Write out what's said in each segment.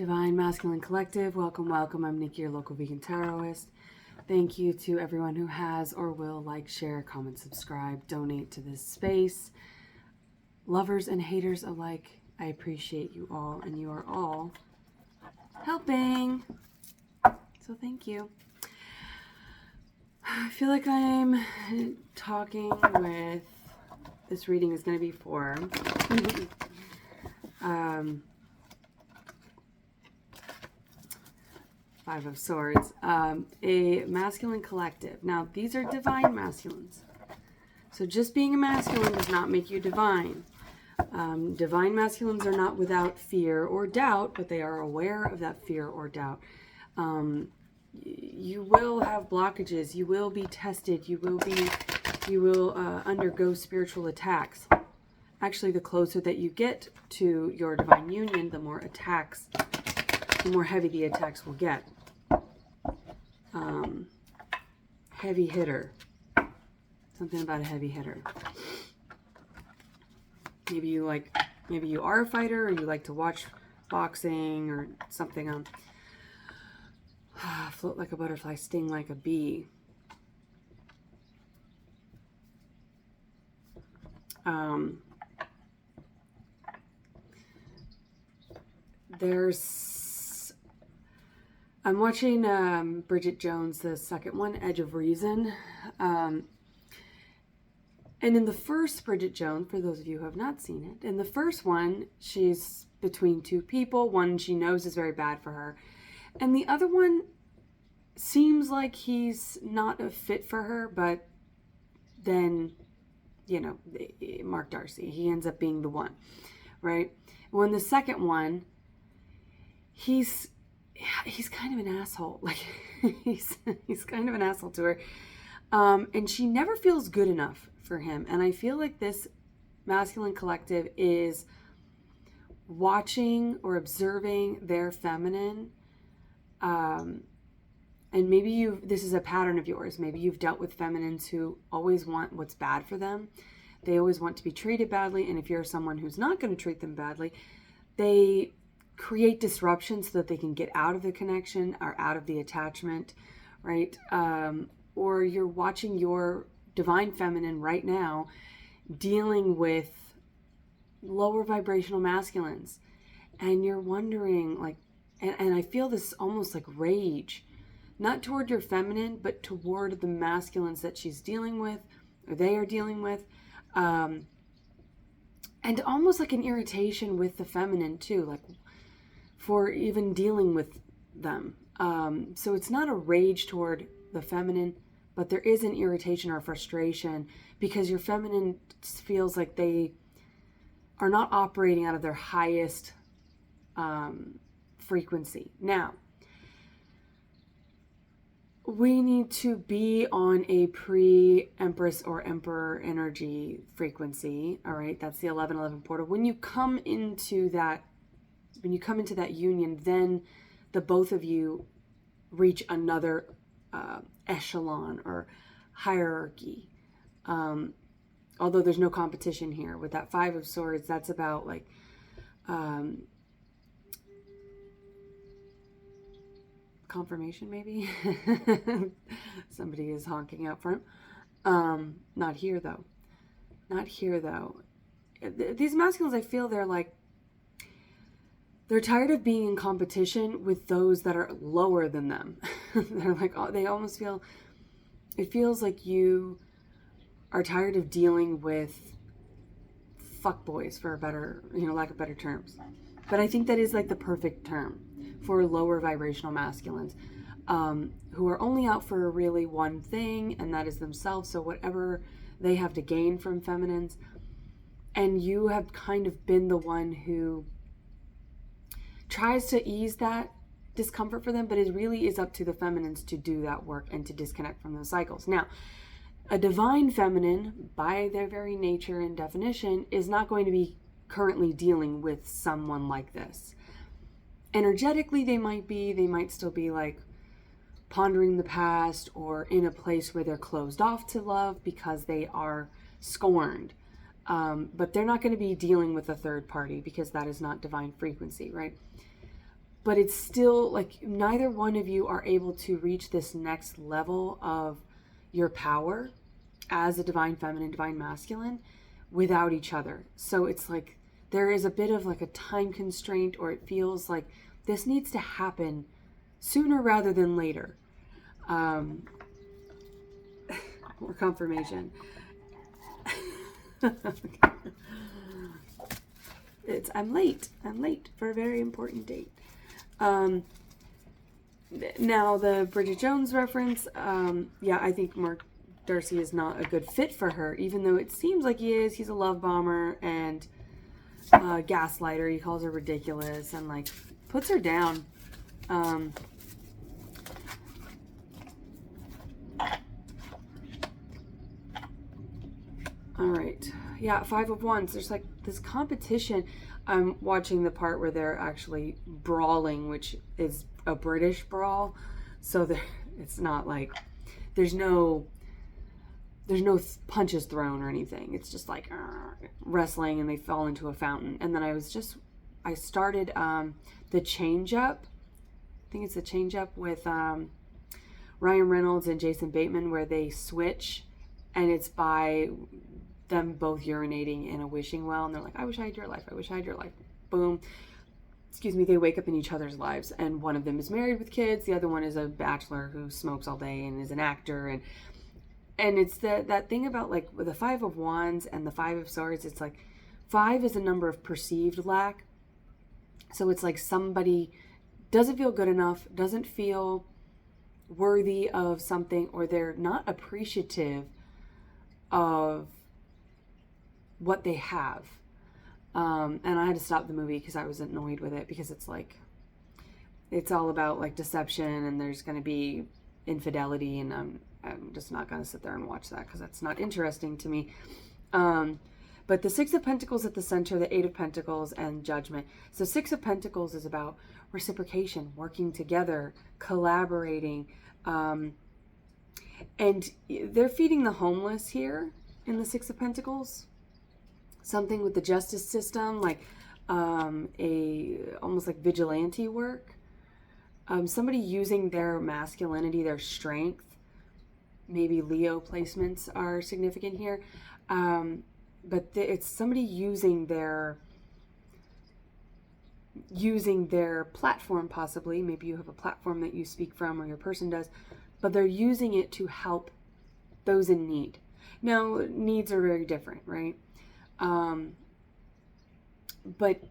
Divine Masculine Collective, welcome, welcome. I'm Nikki, your local vegan tarotist. Thank you to everyone who has or will like, share, comment, subscribe, donate to this space. Lovers and haters alike, I appreciate you all, and you are all helping. So thank you. I feel like I'm talking with, this reading is going to be for Five of Swords, a masculine collective. Now, these are divine masculines. So just being a masculine does not make you divine. Divine masculines are not without fear or doubt, but they are aware of that fear or doubt. You will have blockages. You will be tested. You will undergo spiritual attacks. Actually, the closer that you get to your divine union, the more heavy the attacks will get. Heavy hitter. Something about a heavy hitter. Maybe you are a fighter, or you like to watch boxing or something. Float like a butterfly, sting like a bee. I'm watching Bridget Jones, the second one, Edge of Reason. And in the first Bridget Jones, for those of you who have not seen it, in the first one, she's between two people. One she knows is very bad for her. And the other one seems like he's not a fit for her, but then, Mark Darcy, he ends up being the one, right? Well, in the second one, he's kind of an asshole. Like, he's kind of an asshole to her. And she never feels good enough for him. And I feel like this masculine collective is watching or observing their feminine. And maybe this is a pattern of yours. Maybe you've dealt with feminines who always want what's bad for them. They always want to be treated badly. And if you're someone who's not going to treat them badly, they create disruption so that they can get out of the connection or out of the attachment, right? Or you're watching your divine feminine right now dealing with lower vibrational masculines, and you're wondering, like, and I feel this almost like rage, not toward your feminine, but toward the masculines that she's dealing with, or they are dealing with, and almost like an irritation with the feminine too, like for even dealing with them. So it's not a rage toward the feminine, but there is an irritation or frustration because your feminine feels like they are not operating out of their highest frequency. Now, we need to be on a pre-Empress or Emperor energy frequency. All right, that's the 1111 portal. When you come into that union, then the both of you reach another echelon or hierarchy. Although there's no competition here. With that Five of Swords, that's about like confirmation, maybe. Somebody is honking out front. Not here though. These masculines, I feel they're tired of being in competition with those that are lower than them. They're like, they almost feel, it feels like you are tired of dealing with fuckboys, for a better, lack of better terms. But I think that is like the perfect term for lower vibrational masculines, who are only out for really one thing, and that is themselves. So whatever they have to gain from feminines, and you have kind of been the one who tries to ease that discomfort for them, but it really is up to the feminines to do that work and to disconnect from those cycles. Now, a divine feminine, by their very nature and definition, is not going to be currently dealing with someone like this. Energetically, they might still be like pondering the past or in a place where they're closed off to love because they are scorned. But they're not going to be dealing with a third party because that is not divine frequency, right? but it's still like neither one of you are able to reach this next level of your power as a divine feminine, divine masculine without each other. So it's like there is a bit of like a time constraint, or it feels like this needs to happen sooner rather than later. More confirmation. I'm late for a very important date. Now the Bridget Jones reference, I think Mark Darcy is not a good fit for her, even though it seems like he is. He's a love bomber and gaslighter. He calls her ridiculous and like puts her down. All right. Yeah, 5 of Wands. There's like this competition. I'm watching the part where they're actually brawling, which is a British brawl. So it's not like there's no punches thrown or anything. It's just like wrestling, and they fall into a fountain. And then I started the Change Up. I think it's the Change Up with Ryan Reynolds and Jason Bateman, where they switch, and it's by them both urinating in a wishing well, and they're like, I wish I had your life, I wish I had your life. Boom. Excuse me, they wake up in each other's lives, and one of them is married with kids, the other one is a bachelor who smokes all day and is an actor, and it's that thing about like with the 5 of Wands and the 5 of Swords, it's like 5 is a number of perceived lack. So it's like somebody doesn't feel good enough, doesn't feel worthy of something, or they're not appreciative of what they have. And I had to stop the movie because I was annoyed with it, because it's like, it's all about like deception, and there's going to be infidelity, and I'm just not going to sit there and watch that because that's not interesting to me. But the 6 of Pentacles at the center, the 8 of Pentacles, and Judgment. So 6 of Pentacles is about reciprocation, working together, collaborating, and they're feeding the homeless here in the 6 of Pentacles. Something with the justice system, like almost like vigilante work. Somebody using their masculinity, their strength. Maybe Leo placements are significant here. But it's somebody using their platform, possibly. Maybe you have a platform that you speak from, or your person does, but they're using it to help those in need. Now, needs are very different, right? But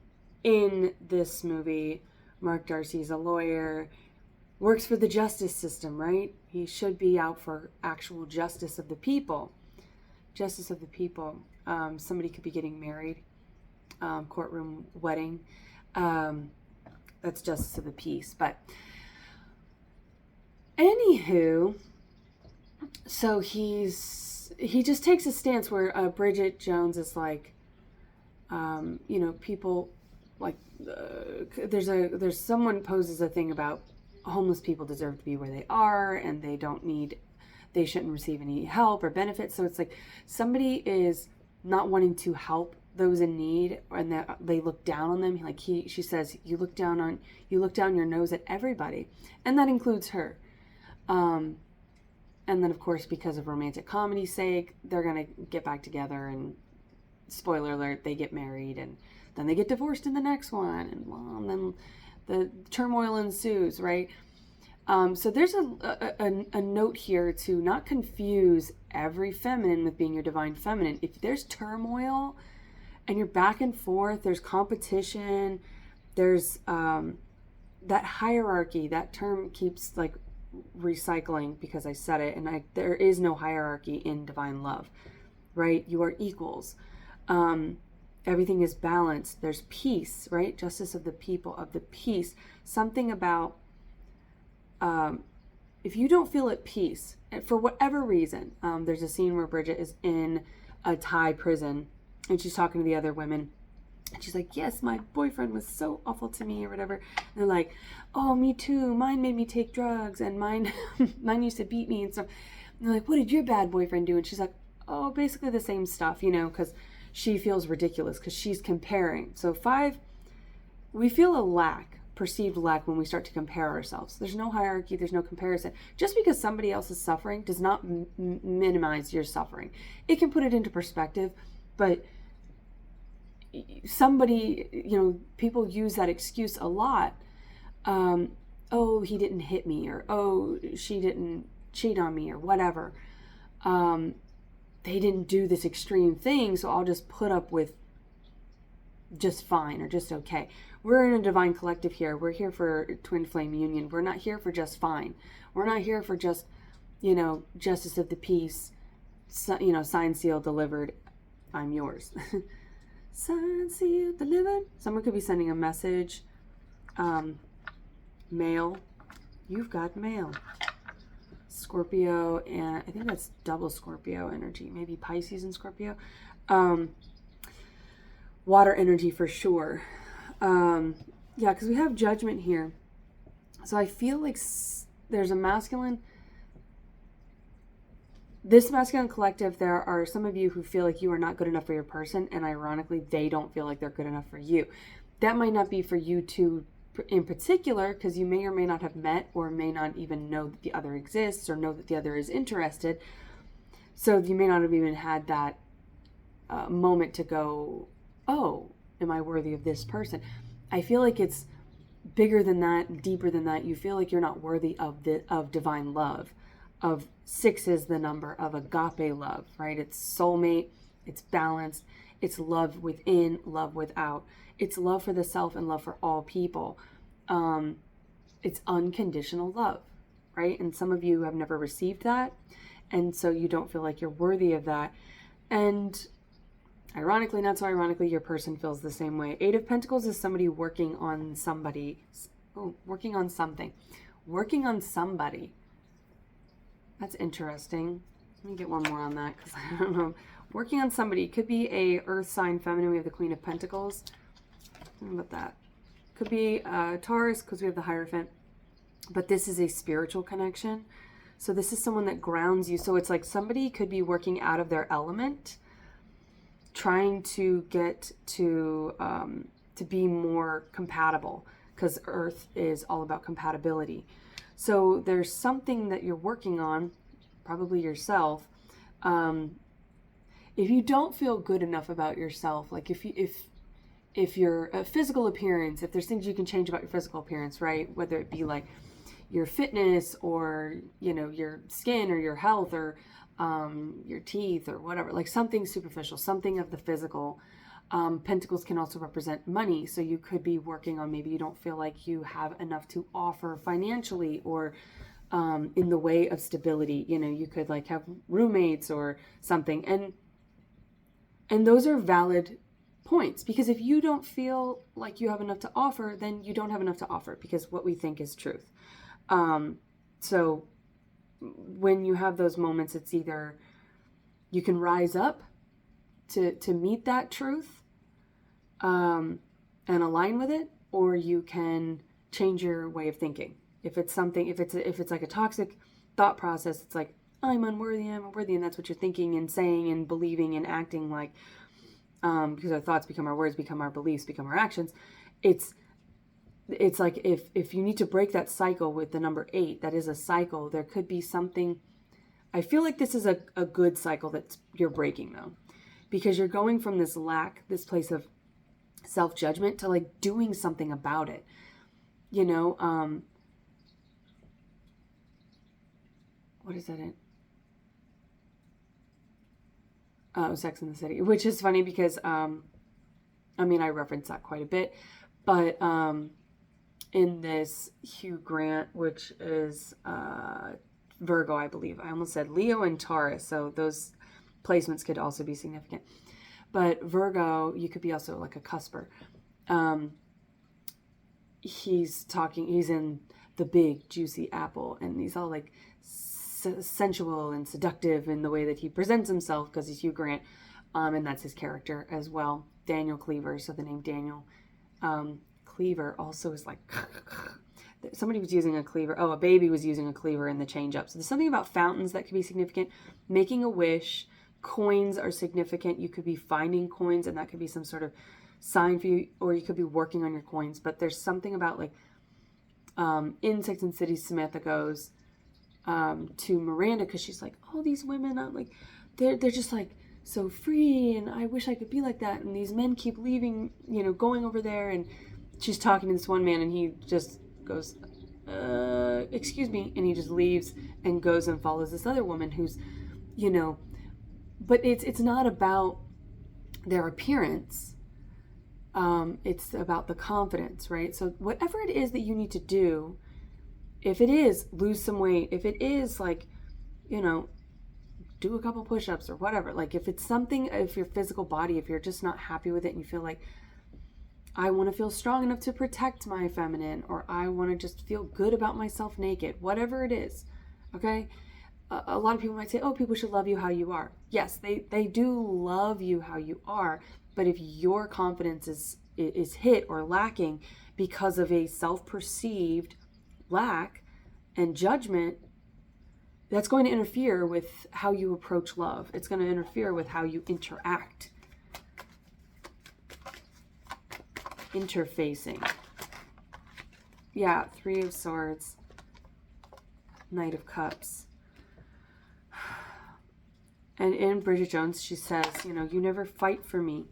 in this movie, Mark Darcy's a lawyer, works for the justice system, right? He should be out for actual justice of the people. Justice of the people. Somebody could be getting married, courtroom wedding. That's justice of the peace. But anywho, so he just takes a stance where Bridget Jones is like, people like there's someone poses a thing about homeless people deserve to be where they are, and they shouldn't receive any help or benefits. So it's like somebody is not wanting to help those in need, and that they look down on them. Like she says, you look down your nose at everybody, and that includes her. And then, of course, because of romantic comedy's sake, they're going to get back together, and spoiler alert, they get married, and then they get divorced in the next one, and then the turmoil ensues, right? So there's a note here to not confuse every feminine with being your divine feminine. If there's turmoil and you're back and forth, there's competition, there's that hierarchy. That term keeps like recycling because I said it, and there is no hierarchy in divine love, right? You are equals. Everything is balanced. There's peace, right? Justice of the people, of the peace. Something about if you don't feel at peace, for whatever reason, there's a scene where Bridget is in a Thai prison, and she's talking to the other women. And she's like, yes, my boyfriend was so awful to me, or whatever. And they're like, oh, me too. Mine made me take drugs, and mine used to beat me and stuff. And they're like, what did your bad boyfriend do? And she's like, oh, basically the same stuff, because she feels ridiculous because she's comparing. So 5, we feel a lack perceived lack when we start to compare ourselves. There's no hierarchy, there's no comparison. Just because somebody else is suffering does not minimize your suffering. It can put it into perspective, but somebody, people use that excuse a lot. Oh, he didn't hit me, or oh, she didn't cheat on me, or whatever. They didn't do this extreme thing, so I'll just put up with just fine or just okay. We're in a divine collective here. We're here for twin flame union. We're not here for just fine. We're not here for just, justice of the peace, signed, sealed, delivered. I'm yours. Signed, sealed, delivered. Someone could be sending a message. Mail. You've got mail. Scorpio, and I think that's double Scorpio energy. Maybe Pisces and Scorpio. Water energy for sure. Yeah, because we have judgment here. So I feel like there's a masculine. This masculine collective, there are some of you who feel like you are not good enough for your person, and ironically, they don't feel like they're good enough for you. That might not be for you two in particular, because you may or may not have met, or may not even know that the other exists, or know that the other is interested. So you may not have even had that moment to go, oh, am I worthy of this person? I feel like it's bigger than that, deeper than that. You feel like you're not worthy of divine love. Of 6 is the number of agape love, right? It's soulmate, it's balanced, it's love within, love without. It's love for the self and love for all people. It's unconditional love, right? And some of you have never received that, and so you don't feel like you're worthy of that. And ironically, not so ironically, your person feels the same way. 8 of Pentacles is somebody working on somebody. Oh, working on something. Working on somebody. That's interesting. Let me get one more on that, because I don't know. Working on somebody. Could be a earth sign feminine. We have the Queen of Pentacles. How about that? Could be Taurus, because we have the Hierophant. But this is a spiritual connection. So this is someone that grounds you. So it's like somebody could be working out of their element, trying to get to be more compatible, because Earth is all about compatibility. So there's something that you're working on, probably yourself. If you don't feel good enough about yourself, like if your physical appearance, if there's things you can change about your physical appearance, right? Whether it be like your fitness, or your skin, or your health, or your teeth, or whatever, like something superficial, something of the physical. Pentacles can also represent money. So you could be working on, maybe you don't feel like you have enough to offer financially, or in the way of stability. You could like have roommates or something. And those are valid points, because if you don't feel like you have enough to offer, then you don't have enough to offer, because what we think is truth. So when you have those moments, it's either you can rise up to meet that truth and align with it, or you can change your way of thinking. If it's something, if it's like a toxic thought process, it's like, I'm unworthy, and that's what you're thinking and saying and believing and acting like, because our thoughts become our words, become our beliefs, become our actions. It's like if you need to break that cycle with the number 8, that is a cycle. There could be something. I feel like this is a good cycle that you're breaking, though, because you're going from this lack, this place of self-judgment, to like doing something about it. What is that in? Sex and the City, which is funny because, I reference that quite a bit, but in this Hugh Grant, which is Virgo, I believe. I almost said Leo and Taurus, so those placements could also be significant. But Virgo, you could be also like a cusper. He's in the big juicy apple, and he's all like sensual and seductive in the way that he presents himself, because he's Hugh Grant, and that's his character as well. Daniel Cleaver, so the name Daniel Cleaver also is like somebody was using a cleaver. Oh, a baby was using a cleaver in the change up. So there's something about fountains that could be significant. Making a wish. Coins are significant. You could be finding coins, and that could be some sort of sign for you, or you could be working on your coins. But there's something about like in Sex and the City, Samantha goes to Miranda because she's like, oh, these women, I'm like, they're just like so free, and I wish I could be like that. And these men keep leaving, going over there. And she's talking to this one man, and he just goes, excuse me, and he just leaves and goes and follows this other woman who's, but it's not about their appearance. It's about the confidence, right? So whatever it is that you need to do, if it is lose some weight, if it is like, do a couple push-ups or whatever, like if it's something, if your physical body, if you're just not happy with it and you feel like, I want to feel strong enough to protect my feminine, or I want to just feel good about myself naked, whatever it is, okay? A lot of people might say, oh, people should love you how you are. Yes, they do love you how you are, but if your confidence is hit or lacking because of a self-perceived lack and judgment, that's going to interfere with how you approach love. It's going to interfere with how you interact. Interfacing. Yeah, Three of Swords. Knight of Cups. And in Bridget Jones, she says, you never fight for me.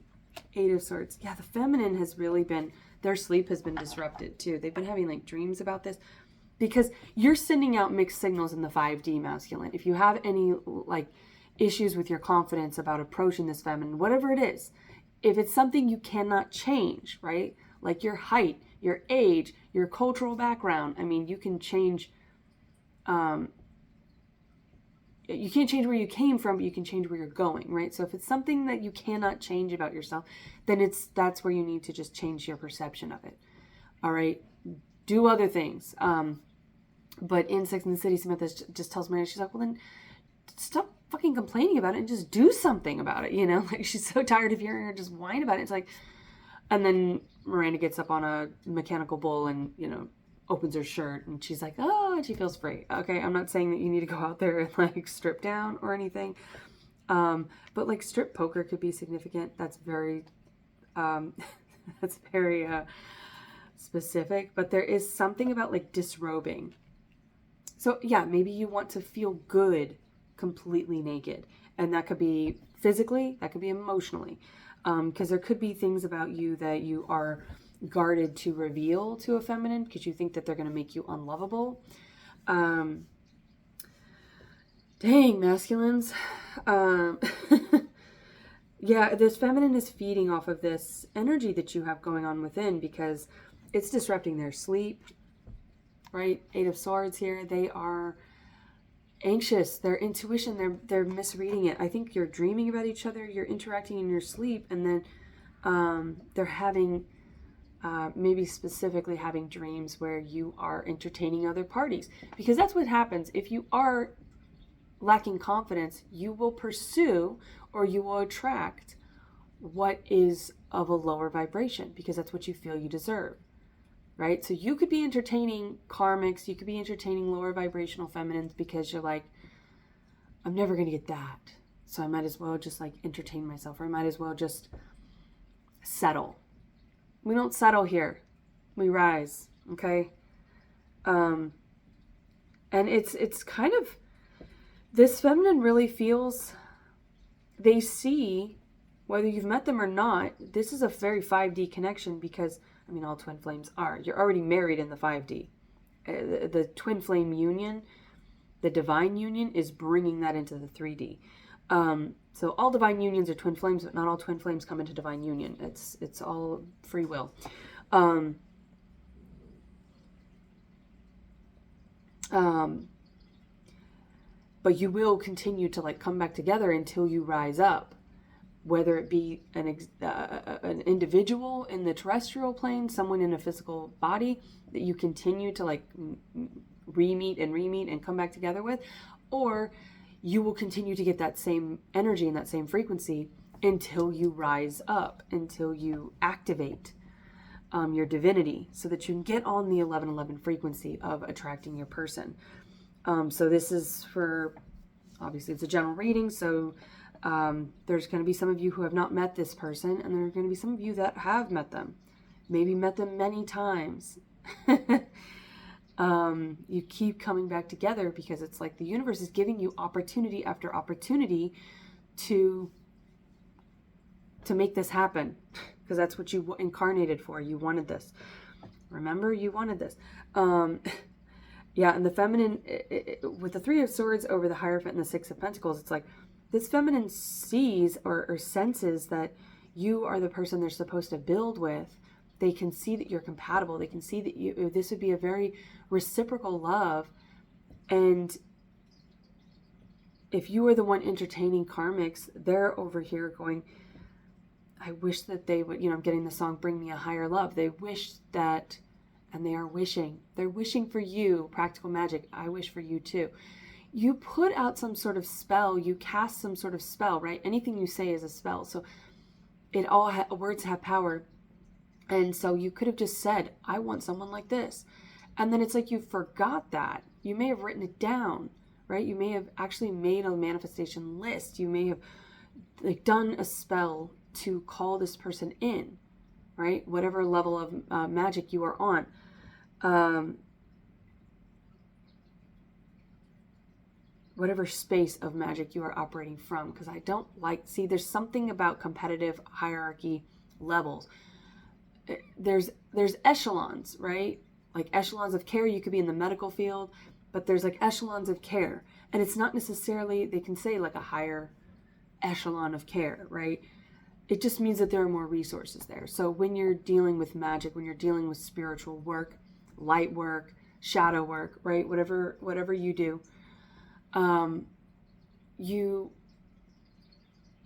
Eight of Swords. Yeah, the feminine has really been, their sleep has been disrupted too. They've been having like dreams about this because you're sending out mixed signals in the 5D masculine. If you have any like issues with your confidence about approaching this feminine, whatever it is, if it's something you cannot change, right? Like your height, your age, your cultural background. I mean, you can change, you can't change where you came from, but you can change where you're going, right? So if it's something that you cannot change about yourself, then that's where you need to just change your perception of it. All right. Do other things. But in Sex and the City, Samantha just tells Miranda, she's like, well, then stop fucking complaining about it and just do something about it. Like she's so tired of hearing her just whine about it. It's like, and then Miranda gets up on a mechanical bull and, opens her shirt and she's like, oh, and she feels free. Okay. I'm not saying that you need to go out there and like strip down or anything. But like strip poker could be significant. That's very, specific, but there is something about like disrobing. So yeah, maybe you want to feel good completely naked, and that could be physically, that could be emotionally, because there could be things about you that you are guarded to reveal to a feminine because you think that they're going to make you unlovable. Dang, masculines. Yeah, this feminine is feeding off of this energy that you have going on within because it's disrupting their sleep, right? Eight of Swords here. They are anxious. Their intuition, they're misreading it. I think you're dreaming about each other. You're interacting in your sleep, and then they're having, maybe specifically having dreams where you are entertaining other parties. Because that's what happens. If you are lacking confidence, you will pursue or you will attract what is of a lower vibration because that's what you feel you deserve, right? So you could be entertaining karmics, you could be entertaining lower vibrational feminines because you're like, I'm never going to get that. So I might as well just like entertain myself, or I might as well just settle. We don't settle here. We rise, okay? And it's kind of, this feminine really feels, they see, whether you've met them or not, this is a very 5D connection because, I mean, all twin flames are. You're already married in the 5D. The twin flame union, the divine union, is bringing that into the 3D. So all divine unions are twin flames, but not all twin flames come into divine union. It's all free will. But you will continue to like come back together until you rise up, whether it be an individual in the terrestrial plane, someone in a physical body that you continue to like re-meet and come back together with, or you will continue to get that same energy and that same frequency until you rise up, until you activate your divinity so that you can get on the 1111 frequency of attracting your person. So this is for, obviously it's a general reading, so There's going to be some of you who have not met this person, and there are going to be some of you that have met them, maybe met them many times. You keep coming back together because it's like the universe is giving you opportunity after opportunity to make this happen, because that's what you incarnated for. You wanted this. Remember, you wanted this. Yeah, and the feminine, with the Three of Swords over the Hierophant and the Six of Pentacles, it's like this feminine sees or senses that you are the person they're supposed to build with. They can see that you're compatible. They can see that this would be a very reciprocal love. And if you are the one entertaining karmics, they're over here going, I wish that they would, I'm getting the song, Bring Me a Higher Love. They wish that, and they are wishing. They're wishing for you, practical magic. I wish for you too. You put out some sort of spell. You cast some sort of spell, right? Anything you say is a spell. So words have power. And so you could have just said, I want someone like this. And then it's like you forgot that. You may have written it down, right? You may have actually made a manifestation list. You may have done a spell to call this person in, right? Whatever level of magic you are on. Whatever space of magic you are operating from. Because I don't there's something about competitive hierarchy levels. There's echelons, right? Like echelons of care. You could be in the medical field, but there's like echelons of care. And it's not necessarily, they can say like a higher echelon of care, right? It just means that there are more resources there. So when you're dealing with magic, when you're dealing with spiritual work, light work, shadow work, right? Whatever you do,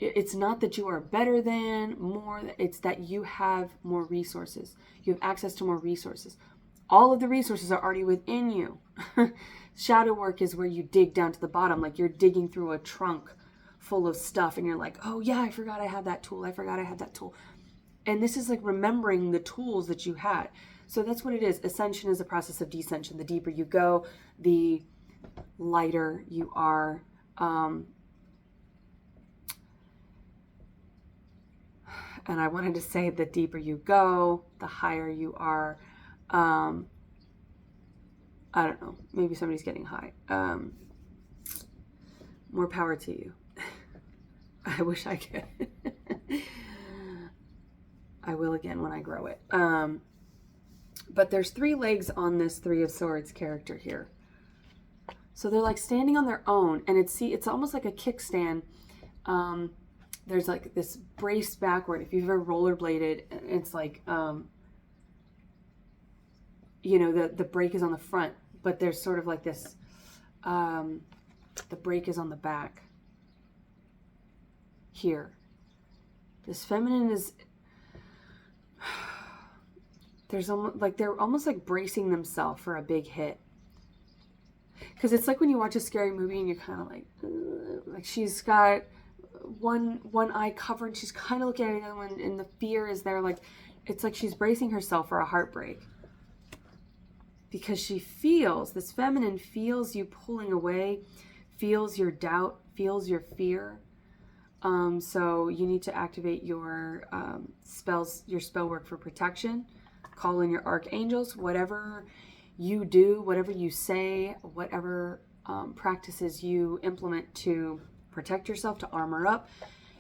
it's not that you are better than, more, it's that you have more resources. You have access to more resources. All of the resources are already within you. Shadow work is where you dig down to the bottom, like you're digging through a trunk full of stuff and you're like, oh yeah, I forgot I had that tool. I forgot I had that tool. And this is like remembering the tools that you had. So that's what it is. Ascension is a process of descension. The deeper you go, the lighter you are. And I wanted to say the deeper you go, the higher you are. I don't know. Maybe somebody's getting high. More power to you. I wish I could. I will again when I grow it. But there's 3 legs on this Three of Swords character here. So they're like standing on their own, and it's almost like a kickstand. There's like this brace backward. If you've ever rollerbladed, it's like, the brake is on the front, but there's sort of like this, the brake is on the back here. This feminine is, they're almost like bracing themselves for a big hit. Because it's like when you watch a scary movie and you're kind of like she's got one eye covered, she's kind of looking at the other one, and the fear is there. Like, it's like she's bracing herself for a heartbreak. Because this feminine feels you pulling away, feels your doubt, feels your fear. So you need to activate your spells, your spell work for protection. Call in your archangels, whatever you do, whatever you say, whatever practices you implement to protect yourself, to armor up.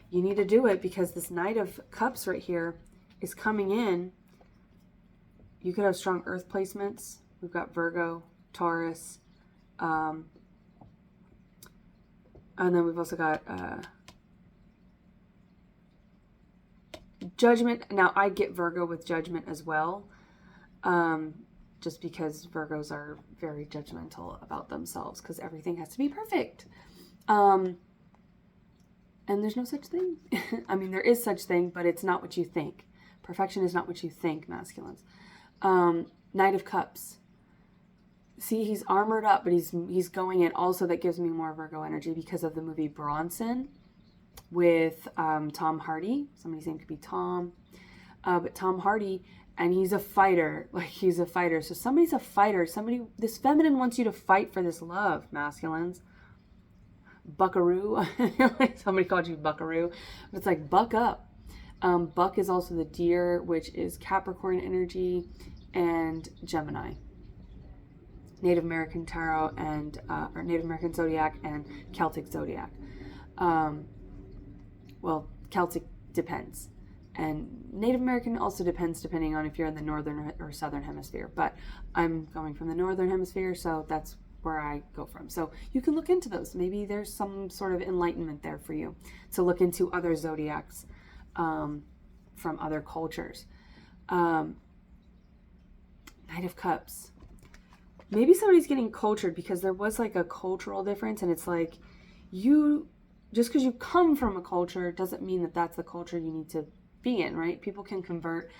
You need to do it because this Knight of Cups right here is coming in. You could have strong earth placements. We've got Virgo, Taurus, and then we've also got Judgment. Now, I get Virgo with Judgment as well, just because Virgos are very judgmental about themselves because everything has to be perfect. And there's no such thing. I mean, there is such thing, but it's not what you think. Perfection is not what you think, masculines. Knight of Cups. See, he's armored up, but he's going in. Also, that gives me more Virgo energy because of the movie Bronson with Tom Hardy. Somebody's name could be Tom. But Tom Hardy, and he's a fighter. Like, he's a fighter. So somebody's a fighter. This feminine wants you to fight for this love, masculines. buckaroo. Like somebody called you buckaroo. It's like buck up. Buck is also the deer, which is Capricorn energy, and Gemini. Native American tarot and or Native American zodiac and Celtic zodiac. Well, Celtic depends, and Native American also depends depending on if you're in the northern or southern hemisphere. But I'm going from the northern hemisphere, so that's where I go from. So you can look into those. Maybe there's some sort of enlightenment there for you to look into other zodiacs from other cultures. Knight of Cups. Maybe somebody's getting cultured because there was like a cultural difference, and it's like you, just because you come from a culture doesn't mean that that's the culture you need to be in, right? People can convert,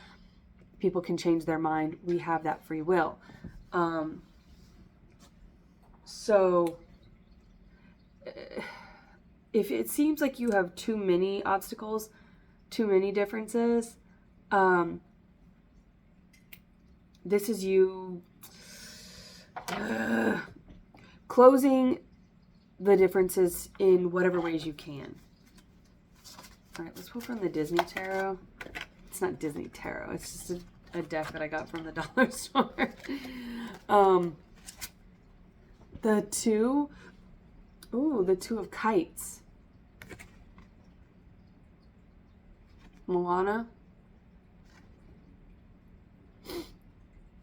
people can change their mind. We have that free will. So if it seems like you have too many obstacles, too many differences, this is you closing the differences in whatever ways you can. All right, let's pull from the Disney Tarot. It's not Disney Tarot. It's just a deck that I got from the dollar store. The Two of Kites. Moana.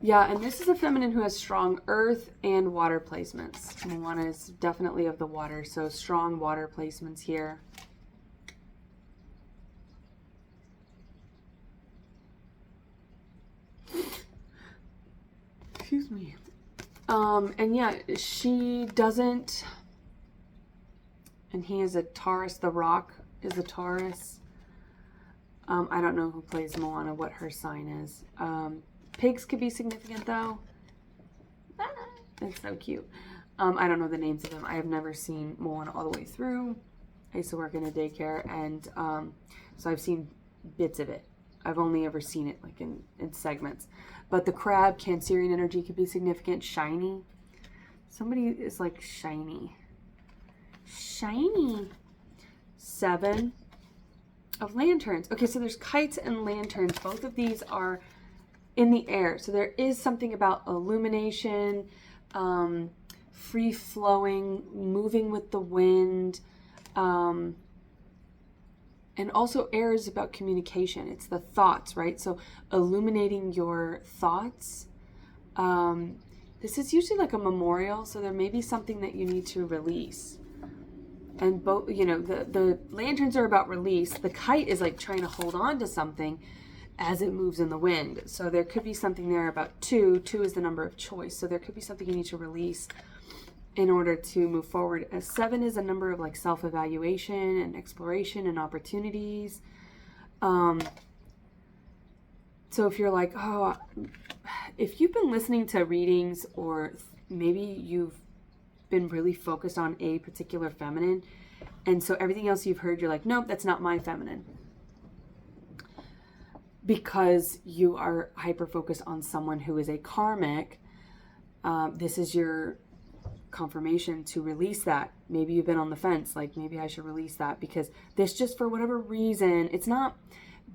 Yeah, and this is a feminine who has strong earth and water placements. Moana is definitely of the water, so strong water placements here. Excuse me. And yeah, she doesn't, and he is a Taurus. The Rock is a Taurus. I don't know who plays Moana, what her sign is. Pigs could be significant though. It's so cute. I don't know the names of them. I have never seen Moana all the way through. I used to work in a daycare, and so I've seen bits of it. I've only ever seen it like in segments. But the crab, Cancerian energy could be significant. Shiny. Somebody is like shiny. Shiny. 7 of Lanterns. Okay, so there's kites and lanterns. Both of these are in the air. So there is something about illumination, free flowing, moving with the wind. And also air is about communication. It's the thoughts, right? So illuminating your thoughts. This is usually like a memorial, so there may be something that you need to release. And both, you know, the lanterns are about release. The kite is like trying to hold on to something as it moves in the wind. So there could be something there about 2. 2 is the number of choice. So there could be something you need to release in order to move forward. 7 is a number of like self-evaluation and exploration and opportunities. So if you're like, oh, if you've been listening to readings, or maybe you've been really focused on a particular feminine, and so everything else you've heard, you're like, nope, that's not my feminine. Because you are hyper-focused on someone who is a karmic, this is your confirmation to release that. Maybe you've been on the fence, like maybe I should release that, because this just, for whatever reason, it's not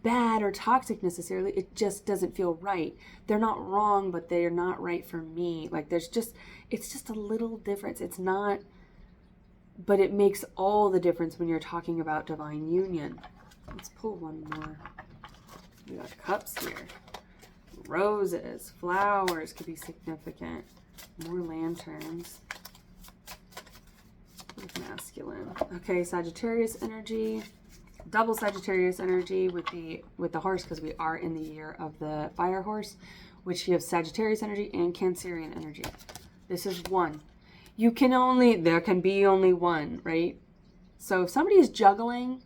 bad or toxic necessarily, it just doesn't feel right. They're not wrong, but they're not right for me. Like it's just a little difference. It's not, but it makes all the difference when you're talking about divine union. Let's pull one more. We got cups here. Roses, flowers could be significant. More lanterns. Masculine. Okay, Sagittarius energy. Double Sagittarius energy with the horse, because we are in the year of the fire horse, which you have Sagittarius energy and Cancerian energy. This is 1. There can be only 1, right? So if somebody is juggling,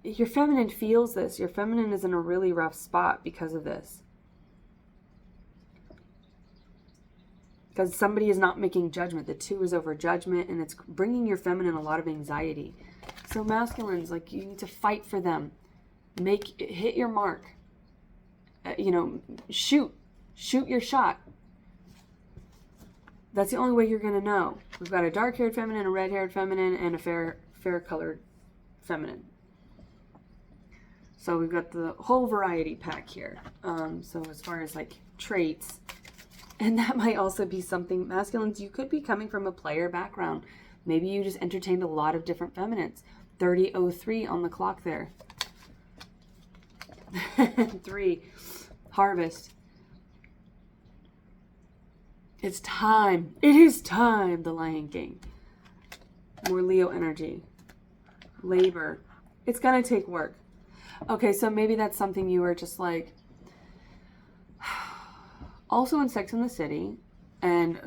your feminine feels this. Your feminine is in a really rough spot because of this. Because somebody is not making judgment. The 2 is over judgment, and it's bringing your feminine a lot of anxiety. So masculines, like, you need to fight for them. Hit your mark. Shoot your shot. That's the only way you're going to know. We've got a dark-haired feminine, a red-haired feminine, and a fair-colored feminine. So we've got the whole variety pack here. So as far as like traits, and that might also be something, masculines, you could be coming from a player background. Maybe you just entertained a lot of different feminines. 3003 on the clock there. 3, harvest. It's time. It is time, the Lion King. More Leo energy. Labor. It's going to take work. Okay, so maybe that's something you were just like... Also in Sex and the City, and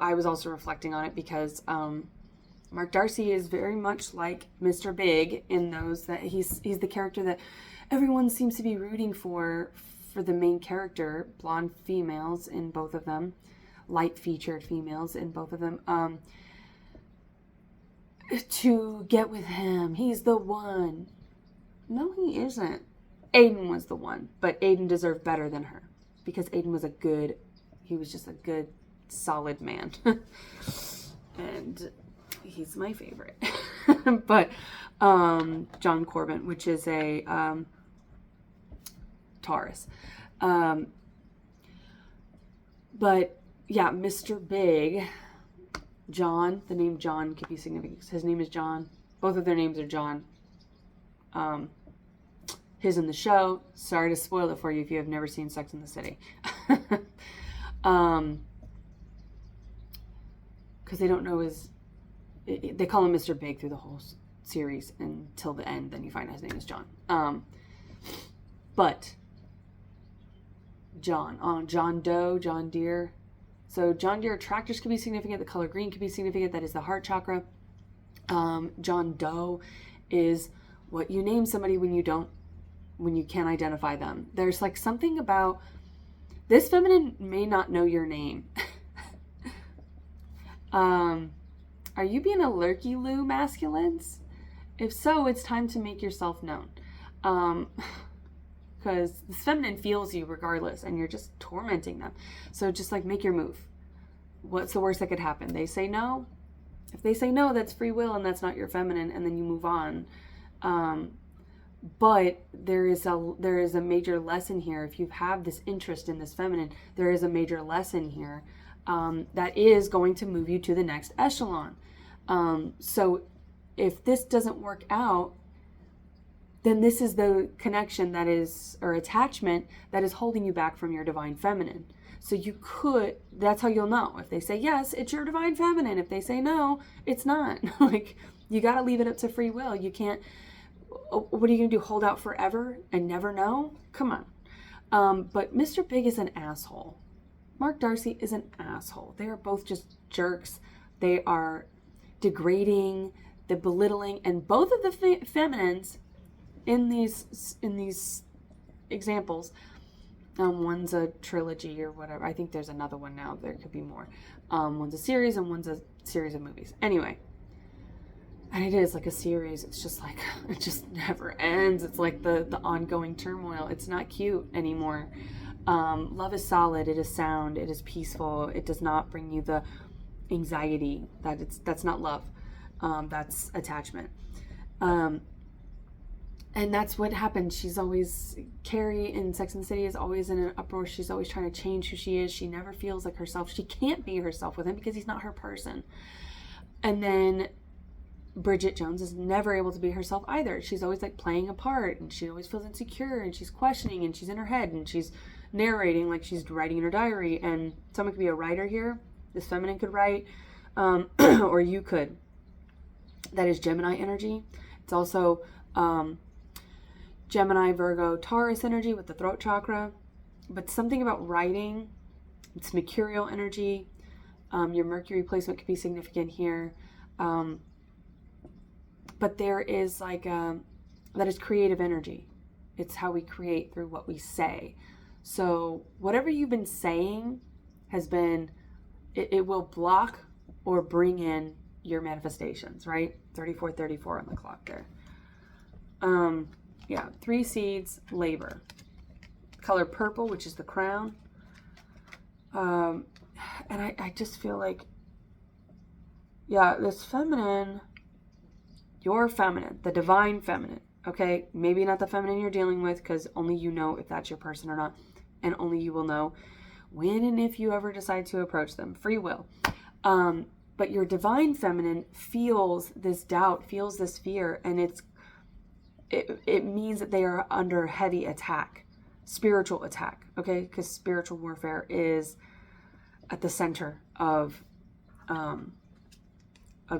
I was also reflecting on it because Mark Darcy is very much like Mr. Big in those that he's the character that everyone seems to be rooting for the main character, blonde females in both of them, light featured females in both of them, to get with him. He's the one. No, he isn't. Aiden was the one, but Aiden deserved better than her because Aiden was he was just a good, solid man. And he's my favorite. But John Corbin, which is a Taurus. But yeah, Mr. Big, John, the name John could be significant. His name is John. Both of their names are John. His in the show. Sorry to spoil it for you if you have never seen Sex and the City. Because they don't know they call him Mr. Big through the whole series until the end. Then you find out his name is John. But John Doe, John Deere. So John Deere tractors could be significant. The color green could be significant. That is the heart chakra. John Doe is what you name somebody when you can't identify them. There's like something about this feminine may not know your name. Are you being a lurky-loo, masculines? If so, it's time to make yourself known. Because this feminine feels you regardless, and you're just tormenting them. So just like make your move. What's the worst that could happen? They say no. If they say no, that's free will, and that's not your feminine, and then you move on. But there is a major lesson here. If you have this interest in this feminine, there is a major lesson here that is going to move you to the next echelon. So if this doesn't work out, then this is the connection or attachment that is holding you back from your divine feminine. So that's how you'll know. If they say yes, it's your divine feminine. If they say no, it's not. Like, you got to leave it up to free will. You can't, what are you going to do? Hold out forever and never know? Come on. But Mr. Big is an asshole. Mark Darcy is an asshole. They are both just jerks. They are degrading, the belittling, and both of the feminines in these examples, one's a trilogy or whatever. I think there's another one now. There could be more. One's a series and one's a series of movies. Anyway, and it is like a series. It's just like, it just never ends. It's like the ongoing turmoil. It's not cute anymore. Love is solid. It is sound. It is peaceful. It does not bring you the anxiety. That's not love. That's attachment. And that's what happened. Carrie in Sex and the City is always in an uproar. She's always trying to change who she is. She never feels like herself. She can't be herself with him because he's not her person. And then Bridget Jones is never able to be herself either. She's always like playing a part, and she always feels insecure, and she's questioning, and she's in her head, and she's narrating like she's writing in her diary. And someone could be a writer here. This feminine could write, or you could. That is Gemini energy. It's also Gemini, Virgo, Taurus energy with the throat chakra. But something about writing, it's Mercurial energy. Your Mercury placement could be significant here. But there is that is creative energy. It's how we create through what we say. So whatever you've been saying it will block or bring in your manifestations, right? 34 on the clock there. 3 seeds, labor. Color purple, which is the crown. And I just feel like, yeah, this feminine, your feminine, the divine feminine, okay? Maybe not the feminine you're dealing with, because only you know if that's your person or not. And only you will know when and if you ever decide to approach them. Free will. But your divine feminine feels this doubt, feels this fear, and it means that they are under heavy attack, spiritual attack, okay? Because spiritual warfare is at the center of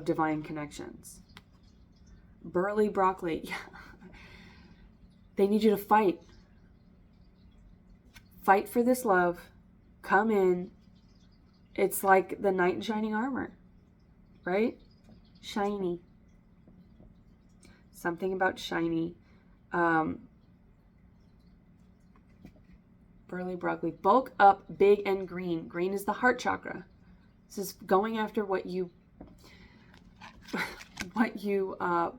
divine connections. Burly broccoli, they need you to fight. Fight for this love. Come in. It's like the knight in shining armor, right? Shiny. Something about shiny. Burly broccoli. Bulk up, big and green. Green is the heart chakra. This is going after what you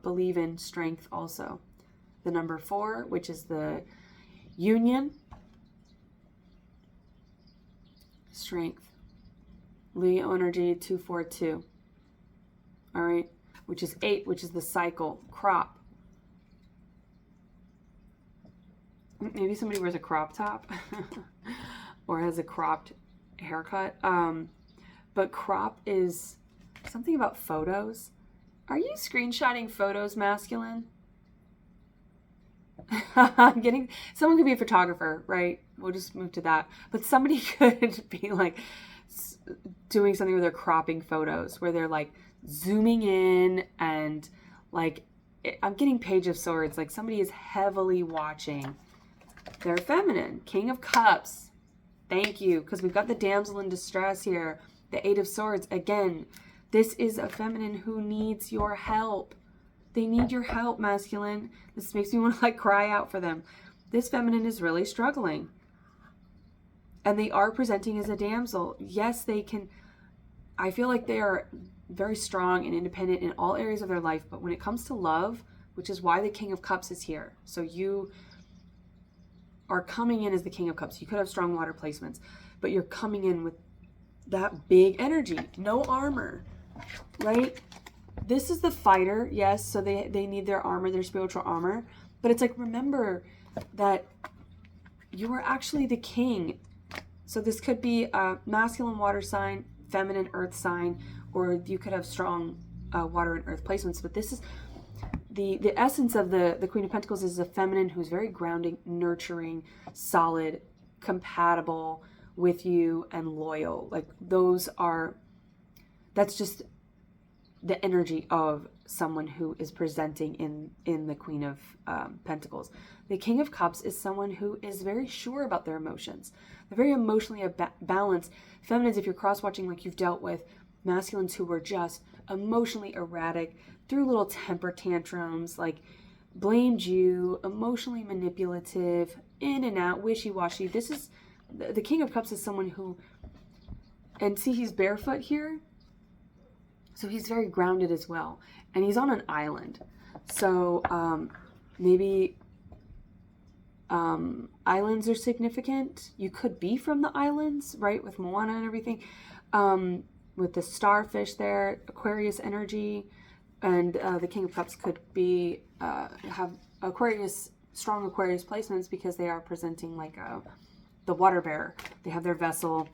believe in, strength also. The number 4, which is the union. Strength. Leo energy 242. All right. Which is 8, which is the cycle. Crop. Maybe somebody wears a crop top or has a cropped haircut. But crop is something about photos. Are you screenshotting photos, masculine? Someone could be a photographer, right? We'll just move to that. But somebody could be like doing something where they're cropping photos, where they're like zooming in and like, I'm getting Page of Swords. Like somebody is heavily watching. They're feminine. King of Cups. Thank you. Because we've got the damsel in distress here. The 8 of Swords. Again, this is a feminine who needs your help. They need your help, masculine. This makes me want to like cry out for them. This feminine is really struggling. And they are presenting as a damsel. Yes, they can. I feel like they are very strong and independent in all areas of their life. But when it comes to love, which is why the King of Cups is here. So you are coming in as the King of Cups. You could have strong water placements, but you're coming in with that big energy. No armor, right? This is the fighter, yes, so they need their armor, their spiritual armor. But it's like, remember that you are actually the king. So this could be a masculine water sign, feminine earth sign, or you could have strong water and earth placements. But this is the essence of the Queen of Pentacles is a feminine who's very grounding, nurturing, solid, compatible with you, and loyal. Like that's just the energy of someone who is presenting in the Queen of Pentacles. The King of Cups is someone who is very sure about their emotions. They're very emotionally balanced. Feminines, if you're cross-watching like you've dealt with, masculines who were just emotionally erratic, threw little temper tantrums, like blamed you, emotionally manipulative, in and out, wishy-washy. This is, the King of Cups is someone who, and see he's barefoot here, so he's very grounded as well. And he's on an island. So maybe islands are significant. You could be from the islands, right? With Moana and everything. With the starfish there, Aquarius energy. And the King of Cups could be, have Aquarius, strong Aquarius placements because they are presenting like the water bearer. They have their vessel.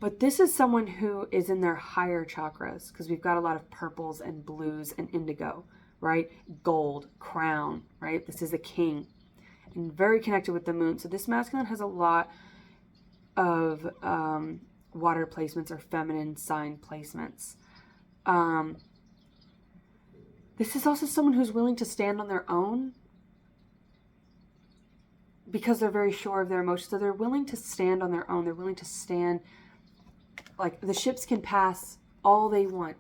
But this is someone who is in their higher chakras, because we've got a lot of purples and blues and indigo, right? Gold, crown, right? This is a king and very connected with the moon. So this masculine has a lot of water placements or feminine sign placements. This is also someone who's willing to stand on their own because they're very sure of their emotions. So they're willing to stand on their own. They're willing to stand. Like the ships can pass all they want.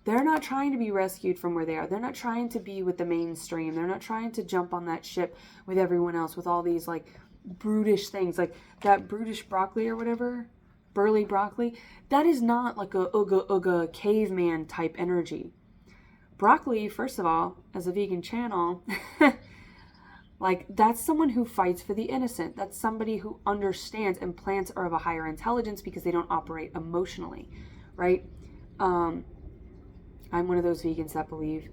They're not trying to be rescued from where they are. They're not trying to be with the mainstream. They're not trying to jump on that ship with everyone else with all these like brutish things, like that brutish broccoli or whatever, burly broccoli. That is not like a ooga caveman type energy. Broccoli, first of all, as a vegan channel, Like, that's someone who fights for the innocent. That's somebody who understands, and plants are of a higher intelligence because they don't operate emotionally, right? I'm one of those vegans that believe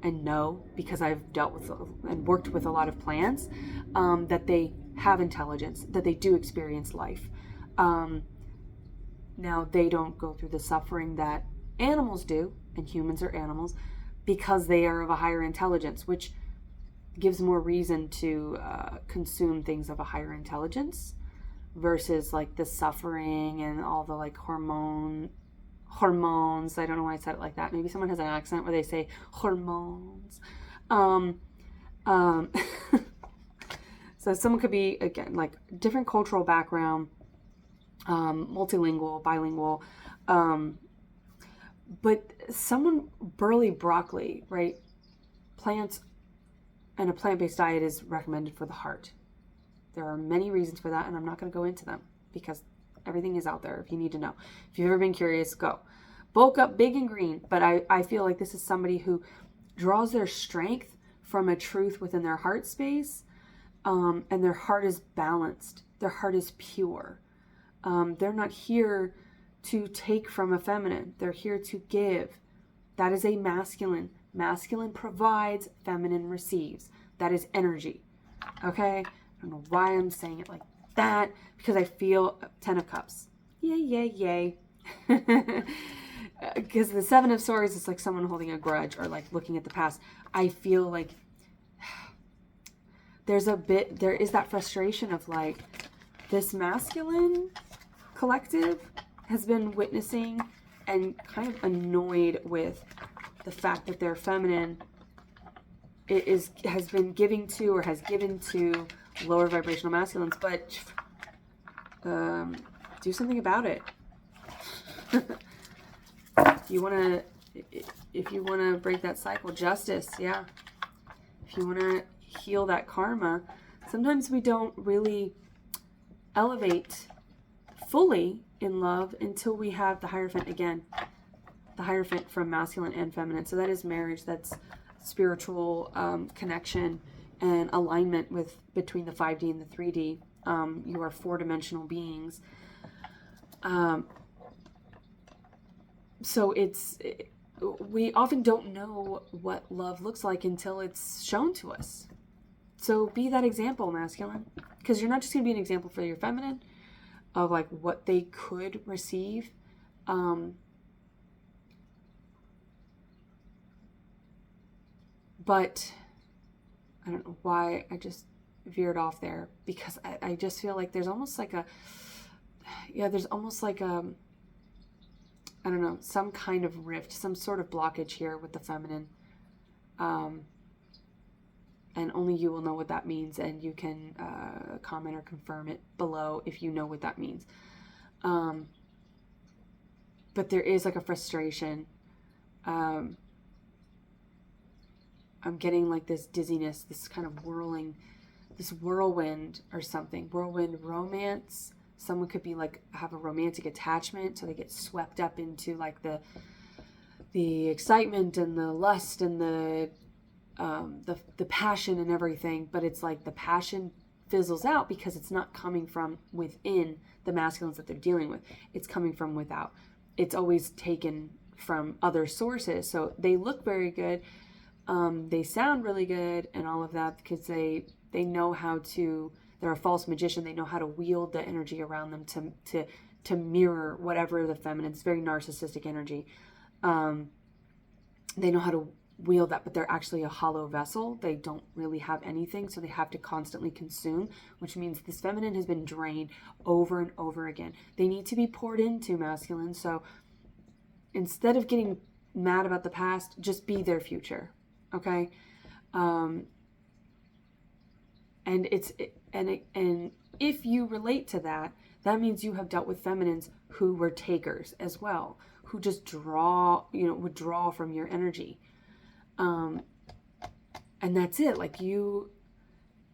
and know, because I've dealt with and worked with a lot of plants, that they have intelligence, that they do experience life. Now, they don't go through the suffering that animals do, and humans are animals, because they are of a higher intelligence, which gives more reason to consume things of a higher intelligence versus like the suffering and all the like hormones. I don't know why I said it like that. Maybe someone has an accent where they say hormones. So someone could be, again, like different cultural background, multilingual, bilingual, but someone, burly broccoli, right? Plants and a plant-based diet is recommended for the heart. There are many reasons for that, and I'm not going to go into them because everything is out there if you need to know. If you've ever been curious, go. Bulk up big and green, but I feel like this is somebody who draws their strength from a truth within their heart space, and their heart is balanced. Their heart is pure. They're not here to take from a feminine. They're here to give. That is a masculine. Masculine provides, feminine receives. That is energy. Okay? I don't know why I'm saying it like that, because I feel 10 of Cups. Yay, yay, yay. Because the 7 of Swords is like someone holding a grudge or like looking at the past. I feel like there is that frustration of like this masculine collective has been witnessing and kind of annoyed with the fact that their feminine has been giving to or has given to lower vibrational masculines, but do something about it. If you want to break that cycle, justice, yeah. If you want to heal that karma, sometimes we don't really elevate fully in love until we have the Hierophant again. The Hierophant from masculine and feminine. So that is marriage. That's spiritual connection and alignment between the 5D and the 3D. You are 4-dimensional beings. So we often don't know what love looks like until it's shown to us. So be that example, masculine, because you're not just going to be an example for your feminine of like what they could receive. But I don't know why I just veered off there, because I just feel like there's almost like I don't know, some kind of rift, some sort of blockage here with the feminine. And only you will know what that means, and you can comment or confirm it below if you know what that means. But there is like a frustration. I'm getting like this dizziness, this kind of this whirlwind or something. Whirlwind romance. Someone could be like, have a romantic attachment, so they get swept up into like the excitement and the lust and the passion and everything, but it's like the passion fizzles out because it's not coming from within the masculines that they're dealing with. It's coming from without. It's always taken from other sources. So they look very good. They sound really good and all of that because they know how to, they're a false magician. They know how to wield the energy around them to mirror whatever the feminine. It's very narcissistic energy. They know how to wield that, but they're actually a hollow vessel. They don't really have anything, so they have to constantly consume, which means this feminine has been drained over and over again. They need to be poured into, masculine. So instead of getting mad about the past, just be their future, okay? And if you relate to that, that means you have dealt with feminines who were takers as well, who just would draw from your energy. And that's it. Like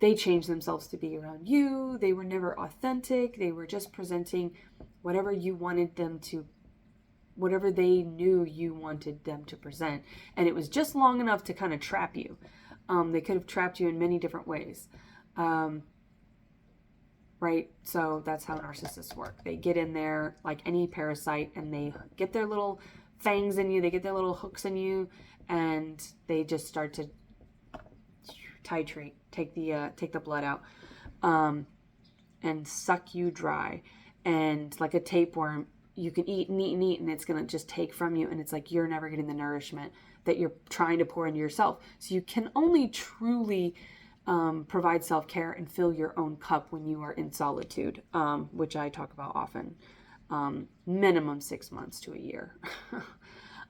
they changed themselves to be around you. They were never authentic. They were just presenting whatever you wanted them to, whatever they knew you wanted them to present. And it was just long enough to kind of trap you. They could have trapped you in many different ways. Right? So that's how narcissists work. They get in there like any parasite, and they get their little fangs in you, they get their little hooks in you, and they just start to titrate, take the blood out, and suck you dry. And like a tapeworm, you can eat and eat and eat, and it's going to just take from you, and it's like you're never getting the nourishment that you're trying to pour into yourself. So you can only truly provide self-care and fill your own cup when you are in solitude, which I talk about often. Minimum 6 months to a year,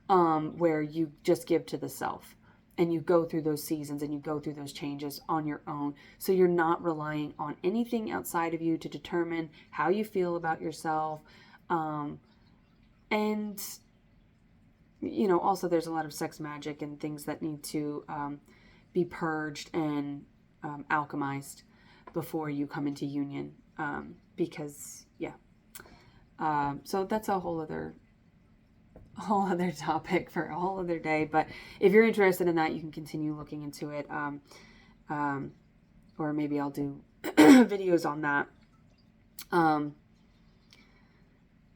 where you just give to the self, and you go through those seasons and you go through those changes on your own. So you're not relying on anything outside of you to determine how you feel about yourself. And, you know, also there's a lot of sex magic and things that need to be purged and alchemized before you come into union. Because, yeah. So that's a whole other topic for a whole other day. But if you're interested in that, you can continue looking into it. Or maybe I'll do videos on that. I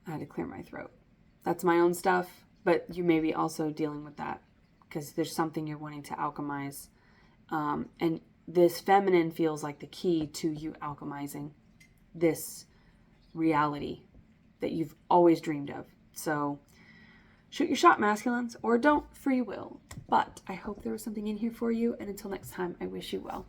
had to clear my throat. That's my own stuff, but you may be also dealing with that because there's something you're wanting to alchemize. And this feminine feels like the key to you alchemizing this reality that you've always dreamed of. So shoot your shot, masculines, or don't, free will. But I hope there was something in here for you. And until next time, I wish you well.